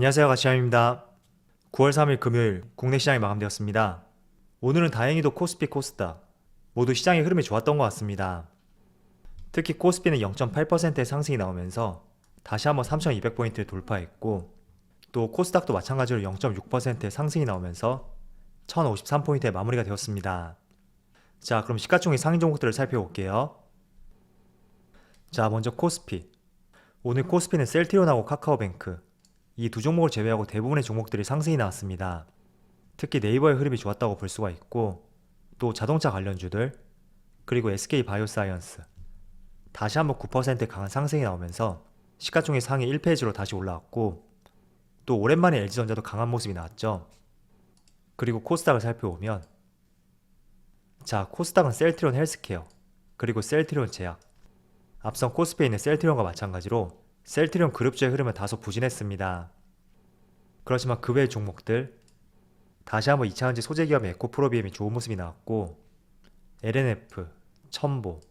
안녕하세요, 가시장입니다. 9월 3일 금요일 국내 시장이 마감되었습니다. 오늘은 다행히도 코스피, 코스닥 모두 시장의 흐름이 좋았던 것 같습니다. 특히 코스피는 0.8%의 상승이 나오면서 다시 한번 3200포인트를 돌파했고, 또 코스닥도 마찬가지로 0.6%의 상승이 나오면서 1053포인트에 마무리가 되었습니다. 자, 그럼 시가총액 상위 종목들을 살펴볼게요. 자, 먼저 코스피. 오늘 코스피는 셀트리온하고 카카오뱅크 이 두 종목을 제외하고 대부분의 종목들이 상승이 나왔습니다. 특히 네이버의 흐름이 좋았다고 볼 수가 있고, 또 자동차 관련주들, 그리고 SK바이오사이언스 다시 한번 9% 강한 상승이 나오면서 시가총액 상위 1페이지로 다시 올라왔고, 또 오랜만에 LG전자도 강한 모습이 나왔죠. 그리고 코스닥을 살펴보면, 자, 코스닥은 셀트리온 헬스케어, 그리고 셀트리온 제약, 앞선 코스피에 있는 셀트리온과 마찬가지로 셀트리온 그룹주의 흐름은 다소 부진했습니다. 그렇지만 그 외의 종목들, 다시 한번 2차전지 소재기업의 에코프로비엠이 좋은 모습이 나왔고, LNF, 첨보,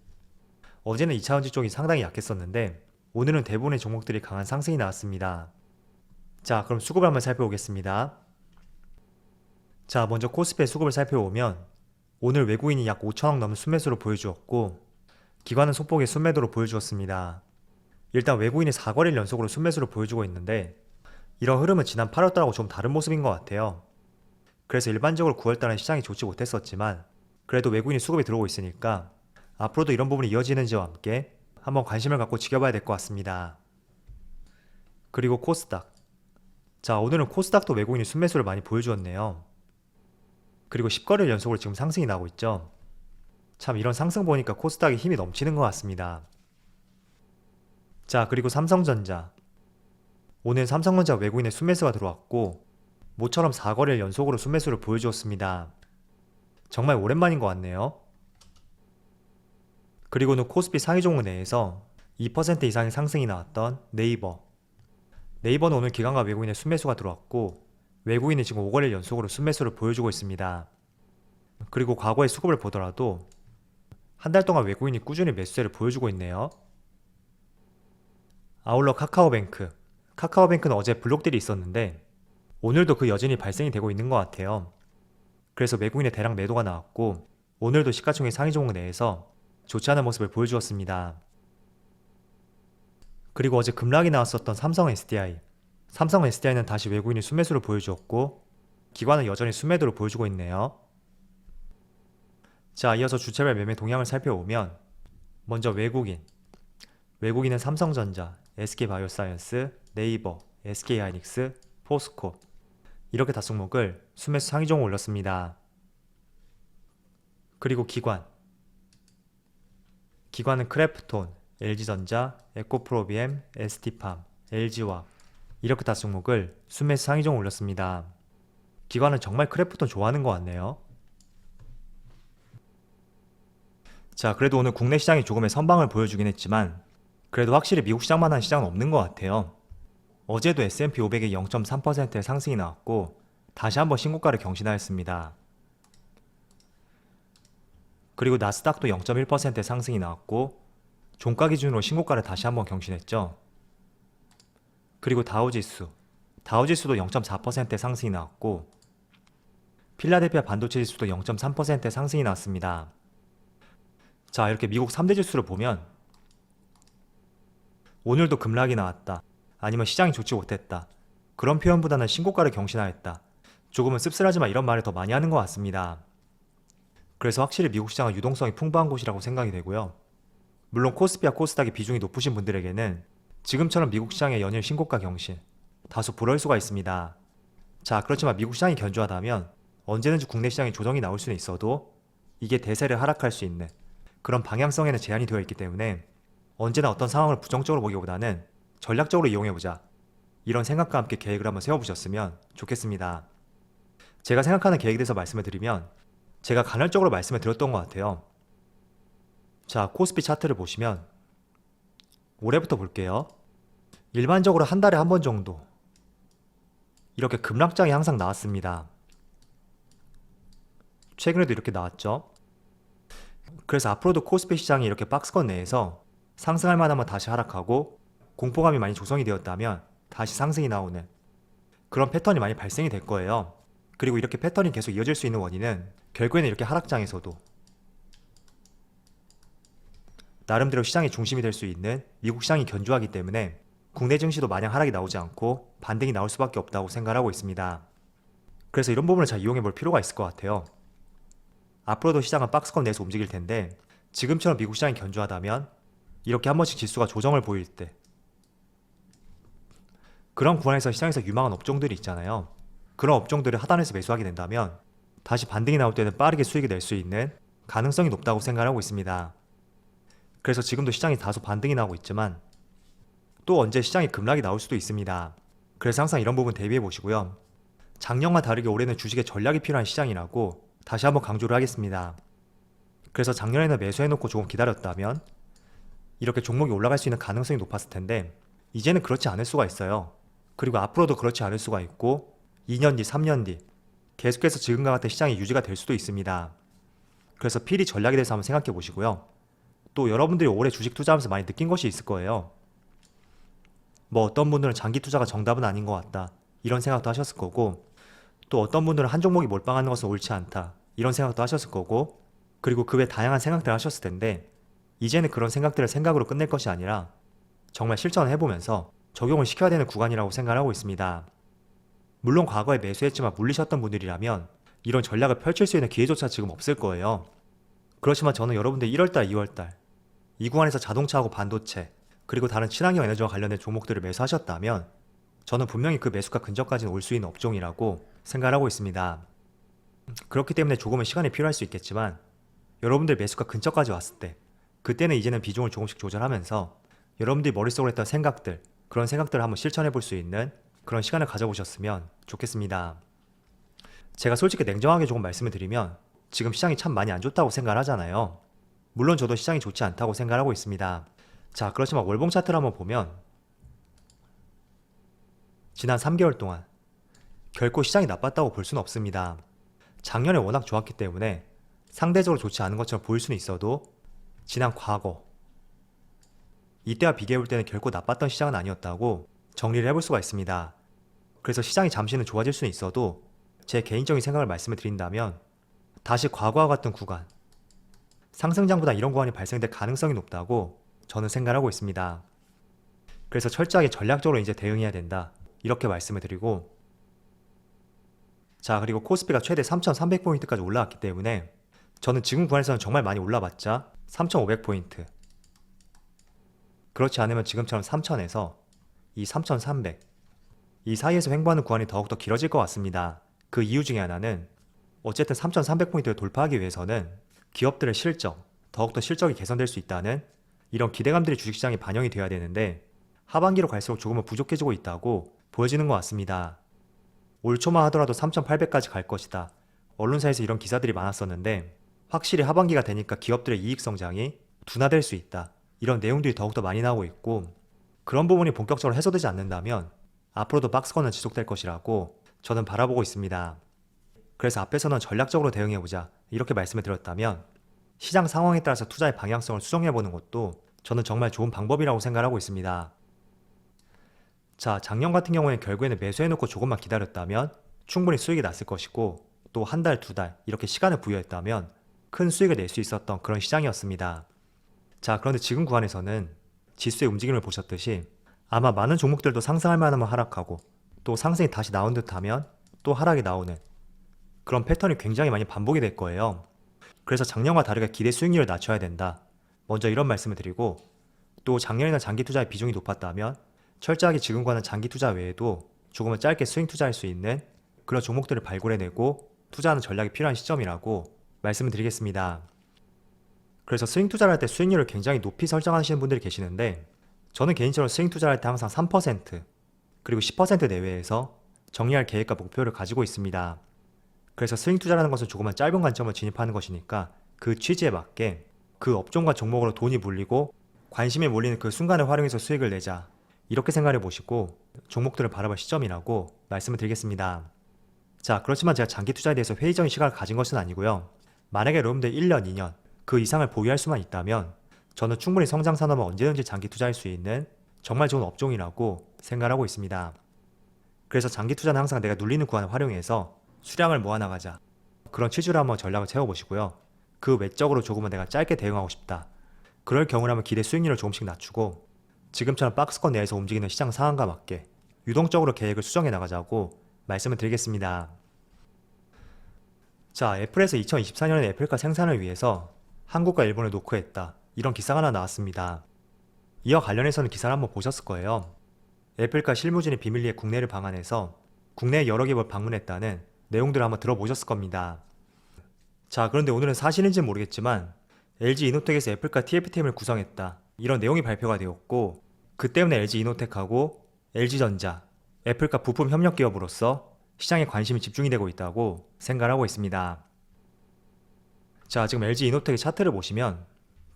어제는 2차전지 쪽이 상당히 약했었는데 오늘은 대부분의 종목들이 강한 상승이 나왔습니다. 자, 그럼 수급을 한번 살펴보겠습니다. 자, 먼저 코스피의 수급을 살펴보면 오늘 외국인이 약 5천억 넘는 순매수로 보여주었고, 기관은 소폭의 순매도로 보여주었습니다. 일단 외국인이 4거래일 연속으로 순매수를 보여주고 있는데, 이런 흐름은 지난 8월달하고 좀 다른 모습인 것 같아요. 그래서 일반적으로 9월달은 시장이 좋지 못했었지만 그래도 외국인이 수급이 들어오고 있으니까 앞으로도 이런 부분이 이어지는지와 함께 한번 관심을 갖고 지켜봐야 될 것 같습니다. 그리고 코스닥. 자, 오늘은 코스닥도 외국인이 순매수를 많이 보여주었네요. 그리고 10거래일 연속으로 지금 상승이 나고 있죠. 참, 이런 상승 보니까 코스닥이 힘이 넘치는 것 같습니다. 자, 그리고 삼성전자. 오늘 삼성전자 외국인의 순매수가 들어왔고, 모처럼 4거래일 연속으로 순매수를 보여주었습니다. 정말 오랜만인 것 같네요. 그리고는 코스피 상위 종목 내에서 2% 이상의 상승이 나왔던 네이버. 네이버는 오늘 기관과 외국인의 순매수가 들어왔고, 외국인이 지금 5거래일 연속으로 순매수를 보여주고 있습니다. 그리고 과거의 수급을 보더라도 한 달 동안 외국인이 꾸준히 매수세를 보여주고 있네요. 아울러 카카오뱅크. 카카오뱅크는 어제 블록딜이 있었는데 오늘도 그 여전히 발생이 되고 있는 것 같아요. 그래서 외국인의 대량 매도가 나왔고, 오늘도 시가총액 상위 종목 내에서 좋지 않은 모습을 보여주었습니다. 그리고 어제 급락이 나왔었던 삼성 SDI. 삼성 SDI는 다시 외국인이 순매수를 보여주었고, 기관은 여전히 순매도를 보여주고 있네요. 자, 이어서 주체별 매매 동향을 살펴보면, 먼저 외국인은 삼성전자, SK바이오사이언스, 네이버, SK하이닉스, 포스코 이렇게 다섯 종목을 순매수 상위 종목 올렸습니다. 그리고 기관은 크래프톤, LG전자, 에코프로비엠, ST팜, LG화학 이렇게 다섯 종목을 순매수 상위 종목 올렸습니다. 기관은 정말 크래프톤 좋아하는 것 같네요. 자, 그래도 오늘 국내 시장이 조금의 선방을 보여주긴 했지만 그래도 확실히 미국 시장만한 시장은 없는 것 같아요. 어제도 S&P 500이 0.3%의 상승이 나왔고 다시 한번 신고가를 경신하였습니다. 그리고 나스닥도 0.1%의 상승이 나왔고 종가 기준으로 신고가를 다시 한번 경신했죠. 그리고 다우지수도 0.4%의 상승이 나왔고 필라델피아 반도체 지수도 0.3%의 상승이 나왔습니다. 자, 이렇게 미국 3대 지수를 보면 오늘도 급락이 나왔다, 아니면 시장이 좋지 못했다, 그런 표현보다는 신고가를 경신하였다, 조금은 씁쓸하지만 이런 말을 더 많이 하는 것 같습니다. 그래서 확실히 미국 시장은 유동성이 풍부한 곳이라고 생각이 되고요. 물론 코스피와 코스닥의 비중이 높으신 분들에게는 지금처럼 미국 시장의 연일 신고가 경신 다소 부러울 수가 있습니다. 자, 그렇지만 미국 시장이 견조하다면 언제든지 국내 시장에 조정이 나올 수는 있어도 이게 대세를 하락할 수 있는 그런 방향성에는 제한이 되어 있기 때문에 언제나 어떤 상황을 부정적으로 보기보다는 전략적으로 이용해보자, 이런 생각과 함께 계획을 한번 세워보셨으면 좋겠습니다. 제가 생각하는 계획에 대해서 말씀을 드리면 제가 간헐적으로 말씀을 드렸던 것 같아요. 자, 코스피 차트를 보시면 올해부터 볼게요. 일반적으로 한 달에 한 번 정도 이렇게 급락장이 항상 나왔습니다. 최근에도 이렇게 나왔죠. 그래서 앞으로도 코스피 시장이 이렇게 박스권 내에서 상승할 만하면 다시 하락하고 공포감이 많이 조성이 되었다면 다시 상승이 나오는 그런 패턴이 많이 발생이 될 거예요. 그리고 이렇게 패턴이 계속 이어질 수 있는 원인은 결국에는 이렇게 하락장에서도 나름대로 시장의 중심이 될 수 있는 미국 시장이 견조하기 때문에 국내 증시도 마냥 하락이 나오지 않고 반등이 나올 수밖에 없다고 생각하고 있습니다. 그래서 이런 부분을 잘 이용해 볼 필요가 있을 것 같아요. 앞으로도 시장은 박스권 내에서 움직일 텐데 지금처럼 미국 시장이 견조하다면 이렇게 한 번씩 지수가 조정을 보일 때 그런 구간에서 시장에서 유망한 업종들이 있잖아요. 그런 업종들을 하단에서 매수하게 된다면 다시 반등이 나올 때는 빠르게 수익이 낼 수 있는 가능성이 높다고 생각하고 있습니다. 그래서 지금도 시장이 다소 반등이 나오고 있지만 또 언제 시장이 급락이 나올 수도 있습니다. 그래서 항상 이런 부분 대비해 보시고요. 작년과 다르게 올해는 주식에 전략이 필요한 시장이라고 다시 한번 강조를 하겠습니다. 그래서 작년에는 매수해놓고 조금 기다렸다면 이렇게 종목이 올라갈 수 있는 가능성이 높았을 텐데 이제는 그렇지 않을 수가 있어요. 그리고 앞으로도 그렇지 않을 수가 있고 2년 뒤, 3년 뒤 계속해서 지금과 같은 시장이 유지가 될 수도 있습니다. 그래서 필히 전략에 대해서 한번 생각해 보시고요. 또 여러분들이 올해 주식 투자하면서 많이 느낀 것이 있을 거예요. 뭐 어떤 분들은 장기 투자가 정답은 아닌 것 같다 이런 생각도 하셨을 거고, 또 어떤 분들은 한 종목이 몰빵하는 것은 옳지 않다 이런 생각도 하셨을 거고, 그리고 그 외 다양한 생각들을 하셨을 텐데 이제는 그런 생각들을 생각으로 끝낼 것이 아니라 정말 실천을 해보면서 적용을 시켜야 되는 구간이라고 생각하고 있습니다. 물론 과거에 매수했지만 물리셨던 분들이라면 이런 전략을 펼칠 수 있는 기회조차 지금 없을 거예요. 그렇지만 저는 여러분들 1월달, 2월달 이 구간에서 자동차하고 반도체 그리고 다른 친환경 에너지와 관련된 종목들을 매수하셨다면 저는 분명히 그 매수가 근처까지는 올 수 있는 업종이라고 생각하고 있습니다. 그렇기 때문에 조금은 시간이 필요할 수 있겠지만 여러분들 매수가 근처까지 왔을 때 그때는 이제는 비중을 조금씩 조절하면서 여러분들이 머릿속으로 했던 생각들, 그런 생각들을 한번 실천해 볼 수 있는 그런 시간을 가져보셨으면 좋겠습니다. 제가 솔직히 냉정하게 조금 말씀을 드리면 지금 시장이 참 많이 안 좋다고 생각을 하잖아요. 물론 저도 시장이 좋지 않다고 생각하고 있습니다. 자, 그렇지만 월봉 차트를 한번 보면 지난 3개월 동안 결코 시장이 나빴다고 볼 수는 없습니다. 작년에 워낙 좋았기 때문에 상대적으로 좋지 않은 것처럼 보일 수는 있어도 지난 과거 이때와 비교해 볼 때는 결코 나빴던 시장은 아니었다고 정리를 해볼 수가 있습니다. 그래서 시장이 잠시는 좋아질 수는 있어도 제 개인적인 생각을 말씀을 드린다면 다시 과거와 같은 구간, 상승장보다 이런 구간이 발생될 가능성이 높다고 저는 생각하고 있습니다. 그래서 철저하게 전략적으로 이제 대응해야 된다 이렇게 말씀을 드리고, 자, 그리고 코스피가 최대 3,300포인트까지 올라왔기 때문에 저는 지금 구간에서는 정말 많이 올라봤자 3,500포인트, 그렇지 않으면 지금처럼 3,000에서 이 3,300 이 사이에서 횡보하는 구간이 더욱더 길어질 것 같습니다. 그 이유 중에 하나는 어쨌든 3,300포인트를 돌파하기 위해서는 기업들의 실적, 더욱더 실적이 개선될 수 있다는 이런 기대감들이 주식시장에 반영이 되어야 되는데 하반기로 갈수록 조금은 부족해지고 있다고 보여지는 것 같습니다. 올 초만 하더라도 3,800까지 갈 것이다. 언론사에서 이런 기사들이 많았었는데 확실히 하반기가 되니까 기업들의 이익 성장이 둔화될 수 있다. 이런 내용들이 더욱더 많이 나오고 있고, 그런 부분이 본격적으로 해소되지 않는다면 앞으로도 박스권은 지속될 것이라고 저는 바라보고 있습니다. 그래서 앞에서는 전략적으로 대응해보자 이렇게 말씀을 드렸다면 시장 상황에 따라서 투자의 방향성을 수정해보는 것도 저는 정말 좋은 방법이라고 생각하고 있습니다. 자, 작년 같은 경우에 결국에는 매수해놓고 조금만 기다렸다면 충분히 수익이 났을 것이고, 또 한 달, 두 달 이렇게 시간을 부여했다면 큰 수익을 낼 수 있었던 그런 시장이었습니다. 자, 그런데 지금 구간에서는 지수의 움직임을 보셨듯이 아마 많은 종목들도 상승할 만하면 하락하고 또 상승이 다시 나온 듯하면 또 하락이 나오는 그런 패턴이 굉장히 많이 반복이 될 거예요. 그래서 작년과 다르게 기대 수익률을 낮춰야 된다. 먼저 이런 말씀을 드리고, 또 작년에는 장기 투자의 비중이 높았다면 철저하게 지금과는 장기 투자 외에도 조금은 짧게 스윙 투자할 수 있는 그런 종목들을 발굴해내고 투자하는 전략이 필요한 시점이라고 말씀을 드리겠습니다. 그래서 스윙 투자를 할 때 수익률을 굉장히 높이 설정하시는 분들이 계시는데 저는 개인적으로 스윙 투자를 할 때 항상 3% 그리고 10% 내외에서 정리할 계획과 목표를 가지고 있습니다. 그래서 스윙 투자라는 것은 조금만 짧은 관점을 진입하는 것이니까 그 취지에 맞게 그 업종과 종목으로 돈이 몰리고 관심이 몰리는 그 순간을 활용해서 수익을 내자 이렇게 생각해 보시고 종목들을 바라볼 시점이라고 말씀을 드리겠습니다. 자, 그렇지만 제가 장기 투자에 대해서 회의적인 시각을 가진 것은 아니고요. 만약에 여러분들 1년, 2년 그 이상을 보유할 수만 있다면 저는 충분히 성장 산업은 언제든지 장기 투자할 수 있는 정말 좋은 업종이라고 생각하고 있습니다. 그래서 장기 투자는 항상 내가 눌리는 구간을 활용해서 수량을 모아나가자. 그런 취지로 한번 전략을 세워보시고요. 그 외적으로 조금은 내가 짧게 대응하고 싶다. 그럴 경우라면 기대 수익률을 조금씩 낮추고 지금처럼 박스권 내에서 움직이는 시장 상황과 맞게 유동적으로 계획을 수정해 나가자고 말씀을 드리겠습니다. 자, 애플에서 2024년에 애플카 생산을 위해서 한국과 일본을 노크했다. 이런 기사가 하나 나왔습니다. 이와 관련해서는 기사를 한번 보셨을 거예요. 애플카 실무진이 비밀리에 국내를 방한해서 국내 여러 기업을 방문했다는 내용들을 한번 들어보셨을 겁니다. 자, 그런데 오늘은 사실인지는 모르겠지만 LG 이노텍에서 애플카 TF팀을 구성했다. 이런 내용이 발표가 되었고 그 때문에 LG 이노텍하고 LG전자, 애플카 부품 협력 기업으로서 시장에 관심이 집중이 되고 있다고 생각을 하고 있습니다. 자, 지금 LG 이노텍의 차트를 보시면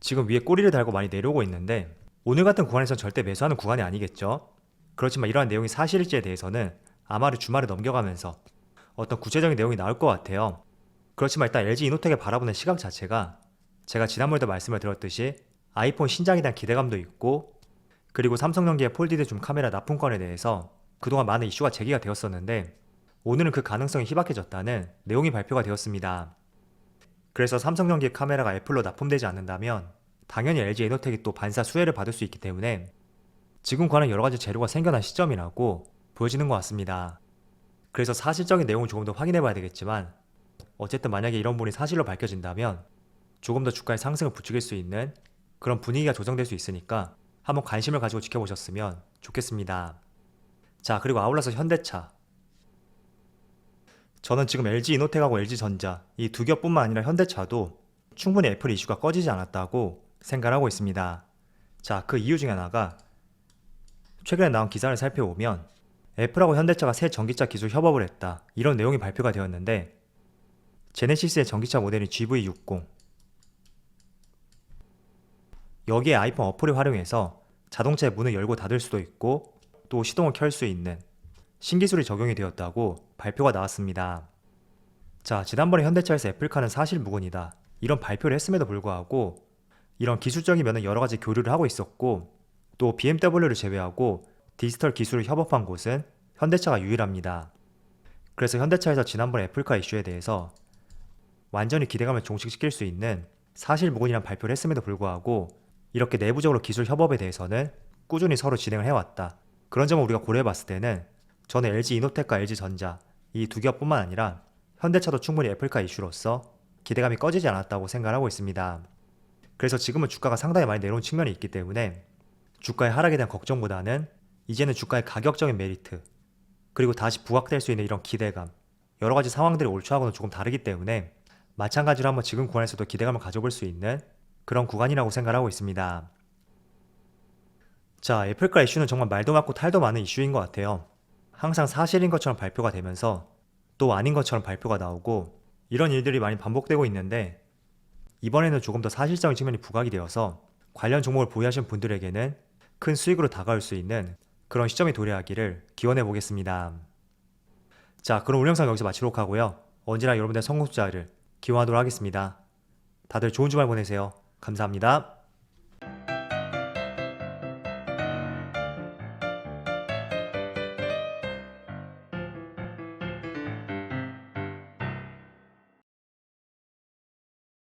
지금 위에 꼬리를 달고 많이 내려오고 있는데 오늘 같은 구간에선 절대 매수하는 구간이 아니겠죠? 그렇지만 이러한 내용이 사실일지에 대해서는 아마도 주말을 넘겨가면서 어떤 구체적인 내용이 나올 것 같아요. 그렇지만 일단 LG 이노텍을 바라보는 시각 자체가 제가 지난번에도 말씀을 드렸듯이 아이폰 신작에 대한 기대감도 있고 그리고 삼성전기의 폴디드 줌 카메라 납품권에 대해서 그동안 많은 이슈가 제기가 되었었는데 오늘은 그 가능성이 희박해졌다는 내용이 발표가 되었습니다. 그래서 삼성전기의 카메라가 애플로 납품되지 않는다면 당연히 LG 이노텍이 또 반사 수혜를 받을 수 있기 때문에 지금 관한 여러가지 재료가 생겨난 시점이라고 보여지는 것 같습니다. 그래서 사실적인 내용을 조금 더 확인해 봐야 되겠지만 어쨌든 만약에 이런 부분이 사실로 밝혀진다면 조금 더 주가의 상승을 부추길 수 있는 그런 분위기가 조성될 수 있으니까 한번 관심을 가지고 지켜보셨으면 좋겠습니다. 자, 그리고 아울러서 현대차. 저는 지금 LG 이노텍하고 LG전자 이 두 기업뿐만 아니라 현대차도 충분히 애플 이슈가 꺼지지 않았다고 생각하고 있습니다. 자, 그 이유 중에 하나가 최근에 나온 기사를 살펴보면 애플하고 현대차가 새 전기차 기술 협업을 했다. 이런 내용이 발표가 되었는데 제네시스의 전기차 모델인 GV60 여기에 아이폰 어플을 활용해서 자동차의 문을 열고 닫을 수도 있고 또 시동을 켤 수 있는 신기술이 적용이 되었다고 발표가 나왔습니다. 자, 지난번에 현대차에서 애플카는 사실무근이다. 이런 발표를 했음에도 불구하고 이런 기술적인 면은 여러가지 교류를 하고 있었고 또 BMW를 제외하고 디지털 기술을 협업한 곳은 현대차가 유일합니다. 그래서 현대차에서 지난번 애플카 이슈에 대해서 완전히 기대감을 종식시킬 수 있는 사실무근이란 발표를 했음에도 불구하고 이렇게 내부적으로 기술 협업에 대해서는 꾸준히 서로 진행을 해왔다. 그런 점을 우리가 고려해봤을 때는 저는 LG 이노텍과 LG전자 이 두 기업뿐만 아니라 현대차도 충분히 애플카 이슈로서 기대감이 꺼지지 않았다고 생각하고 있습니다. 그래서 지금은 주가가 상당히 많이 내려온 측면이 있기 때문에 주가의 하락에 대한 걱정보다는 이제는 주가의 가격적인 메리트 그리고 다시 부각될 수 있는 이런 기대감 여러가지 상황들이 올 초하고는 조금 다르기 때문에 마찬가지로 한번 지금 구간에서도 기대감을 가져볼 수 있는 그런 구간이라고 생각하고 있습니다. 자, 애플카 이슈는 정말 말도 많고 탈도 많은 이슈인 것 같아요. 항상 사실인 것처럼 발표가 되면서 또 아닌 것처럼 발표가 나오고 이런 일들이 많이 반복되고 있는데 이번에는 조금 더 사실적인 측면이 부각이 되어서 관련 종목을 보유하신 분들에게는 큰 수익으로 다가올 수 있는 그런 시점이 도래하기를 기원해 보겠습니다. 자, 그럼 오늘 영상 여기서 마치도록 하고요. 언제나 여러분들의 성공 투자를 기원하도록 하겠습니다. 다들 좋은 주말 보내세요. 감사합니다.